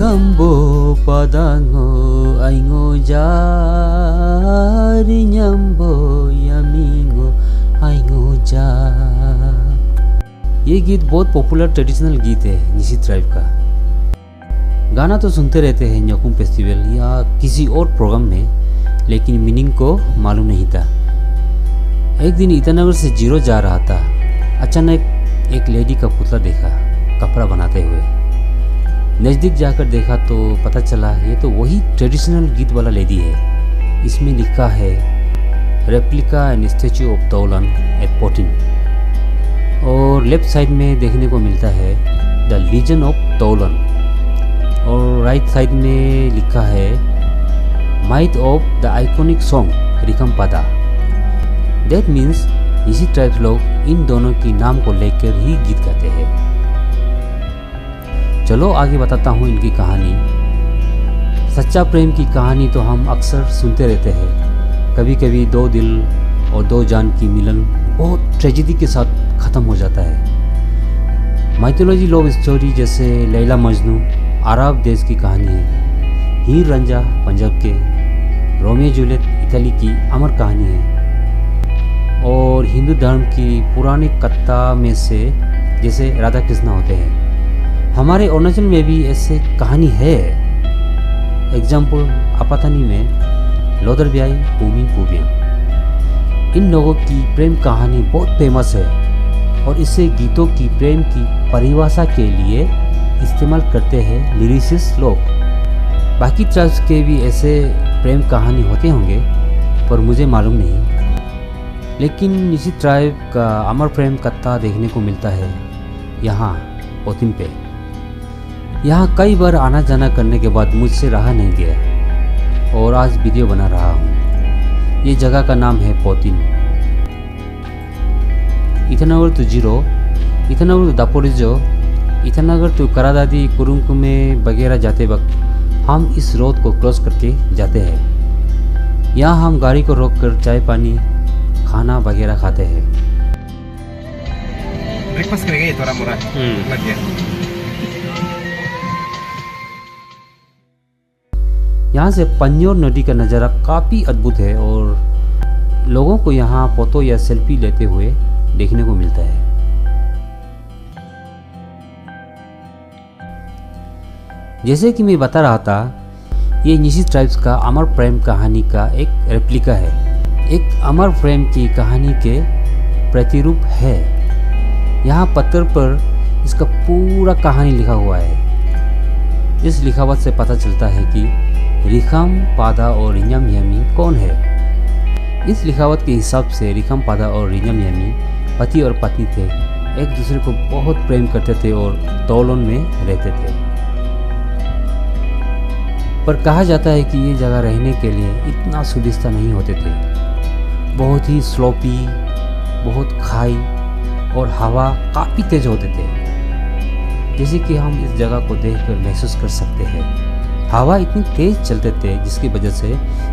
Rikambo padango aingo ja Rinyambo yamingo aingo ja। ये गीत बहुत पॉपुलर ट्रेडिशनल गीत है निशी ट्राइब का। गाना तो सुनते रहते हैं न्योकुम फेस्टिवल या किसी और प्रोग्राम में, लेकिन मीनिंग को मालूम नहीं था। एक दिन ईटानगर से जीरो जा रहा था, अचानक एक लेडी का पुतला देखा कपड़ा बनाते हुए। नज़दीक जाकर देखा तो पता चला ये तो वही ट्रेडिशनल गीत वाला लेडी है। इसमें लिखा है रेप्लिका एंड स्टैचू ऑफ तौलन एट पोटिन, और लेफ्ट साइड में देखने को मिलता है द लीजन ऑफ तौलन, और राइट साइड में लिखा है might of the iconic song रिकम्पादा। दैट मीन्स निशी ट्राइब्स लोग इन दोनों की नाम को लेकर ही गीत गाते हैं। चलो आगे बताता हूँ इनकी कहानी। सच्चा प्रेम की कहानी तो हम अक्सर सुनते रहते हैं। कभी कभी दो दिल और दो जान की मिलन बहुत ट्रेजेडी के साथ ख़त्म हो जाता है। माइथोलॉजी लव स्टोरी जैसे लैला मजनू अरब देश की कहानी है, हीर रांझा पंजाब के, रोमियो जूलियट इटली की अमर कहानी है, और हिंदू धर्म की पुरानी कथा में से जैसे राधा कृष्ण होते हैं। हमारे अरुणाचल में भी ऐसे कहानी है। एग्जाम्पल आपातानी में लोदरब्याई भूमि पूबिया। इन लोगों की प्रेम कहानी बहुत फेमस है और इसे गीतों की प्रेम की परिभाषा के लिए इस्तेमाल करते हैं लिरिसिस्ट लोग। बाकी ट्राइब्स के भी ऐसे प्रेम कहानी होते होंगे पर मुझे मालूम नहीं। लेकिन इसी ट्राइब का अमर प्रेम कथा देखने को मिलता है यहाँ पोतिन पे। यहाँ कई बार आना जाना करने के बाद मुझसे रहा नहीं गया और आज वीडियो बना रहा हूँ। ये जगह का नाम है Potin. Itanagar to Ziro, Itanagar to Daporijo, Itanagar to करादादी कुरुंकुमे वगैरह जाते वक्त हम इस रोड को क्रॉस करके जाते हैं। यहाँ हम गाड़ी को रोककर चाय पानी खाना वगैरह खाते हैं। ब्रेकफास्ट करेंगे ये थोड़ा मोरा लग गया। यहाँ से पंजोर नदी का नज़ारा काफ़ी अद्भुत है और लोगों को यहाँ फोटो या सेल्फी लेते हुए देखने को मिलता है। जैसे कि मैं बता रहा था, ये निशी ट्राइब्स का अमर प्रेम कहानी का एक रेप्लिका है, एक अमर प्रेम की कहानी के प्रतिरूप है। यहाँ पत्थर पर इसका पूरा कहानी लिखा हुआ है। इस लिखावट से पता चलता है कि रिखम पादा और रिन्याम यामी कौन है। इस लिखावट के हिसाब से रिखम पादा और रिन्याम यामी पति और पत्नी थे, एक दूसरे को बहुत प्रेम करते थे और तौलन में रहते थे। पर कहा जाता है कि ये जगह रहने के लिए इतना सुविधा नहीं होते थे। बहुत ही स्लोपी, बहुत खाई और हवा काफ़ी तेज होते थे, जैसे कि हम इस जगह को देखकर महसूस कर सकते हैं। हवा इतनी तेज चलते थे जिसकी वजह से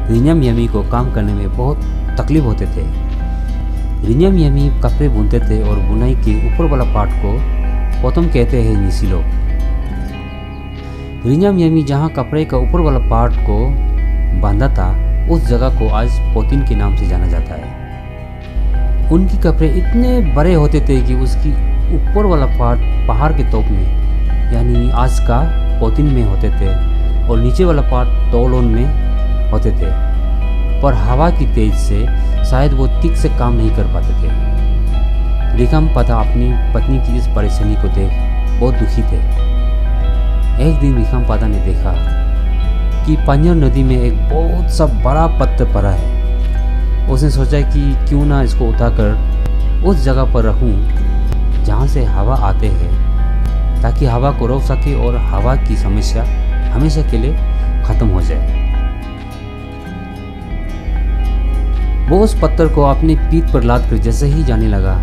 रिन्याम यामी को काम करने में बहुत तकलीफ होते थे। रिन्याम यामी कपड़े बुनते थे और बुनाई के ऊपर वाला पार्ट को पोतम कहते हैं निशी लोग। रिन्याम यामी जहाँ कपड़े का ऊपर वाला पार्ट को बांधा था, उस जगह को आज पोतिन के नाम से जाना जाता है। उनके कपड़े इतने बड़े होते थे कि उसकी ऊपर वाला पार्ट पहाड़ के टॉप में यानी आज का पोतिन में होते थे और नीचे वाला पार्ट तौलोन में होते थे। पर हवा की तेज से शायद वो ठीक से काम नहीं कर पाते थे। रिखम पादा अपनी पत्नी की इस परेशानी को देख बहुत दुखी थे। एक दिन रिखम पादा ने देखा कि पंजर नदी में एक बहुत सा बड़ा पत्थर पड़ा है। उसने सोचा कि क्यों ना इसको उठाकर उस जगह पर रखूं जहां से हवा आते हैं, ताकि हवा को रोक सके और हवा की समस्या हमेशा के लिए ख़त्म हो जाए। वो उस पत्थर को अपनी पीठ पर लाद कर जैसे ही जाने लगा,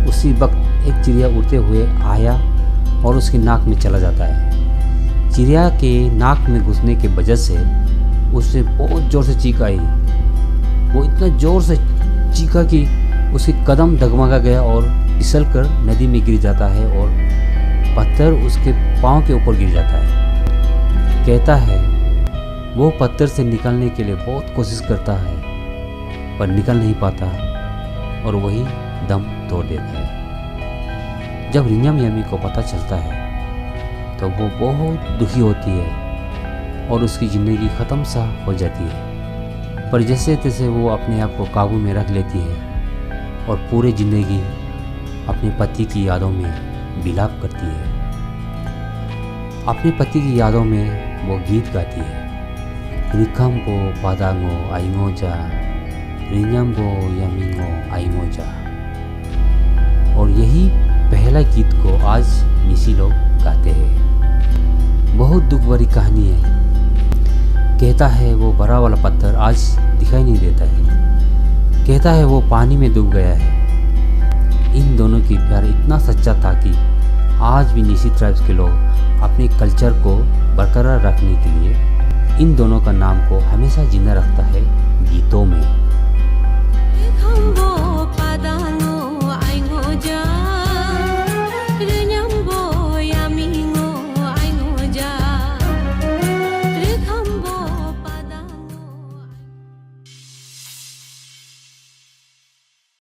उसी वक्त एक चिड़िया उड़ते हुए आया और उसकी नाक में चला जाता है। चिड़िया के नाक में घुसने के वजह से उससे बहुत ज़ोर से चीख आई। वो इतना ज़ोर से चीखा कि उसके कदम डगमगा गया और फिसल कर नदी में गिर जाता है और पत्थर उसके पाँव के ऊपर गिर जाता है। कहता है वो पत्थर से निकलने के लिए बहुत कोशिश करता है पर निकल नहीं पाता और वही दम तोड़ देता है। जब रिंजाम यामी को पता चलता है तो वो बहुत दुखी होती है और उसकी ज़िंदगी ख़त्म सा हो जाती है। पर जैसे तैसे वो अपने आप को काबू में रख लेती है और पूरी ज़िंदगी अपने पति की यादों में विलाप करती है। अपने पति की यादों में वो गीत गाती है, रिकाम्बो पादांगो आइंगोजा रिंजाम्बो यामिंगो आइंगोजा। और यही पहला गीत को आज निसी लोग गाते हैं। बहुत दुख भरी कहानी है। कहता है वो बड़ा वाला पत्थर आज दिखाई नहीं देता है। कहता है वो पानी में डूब गया है। इन दोनों की प्यार इतना सच्चा था कि आज भी निसी ट्राइब्स के लोग अपने कल्चर को बरकरार रखने के लिए इन दोनों का नाम को हमेशा जिंदा रखता है गीतों में।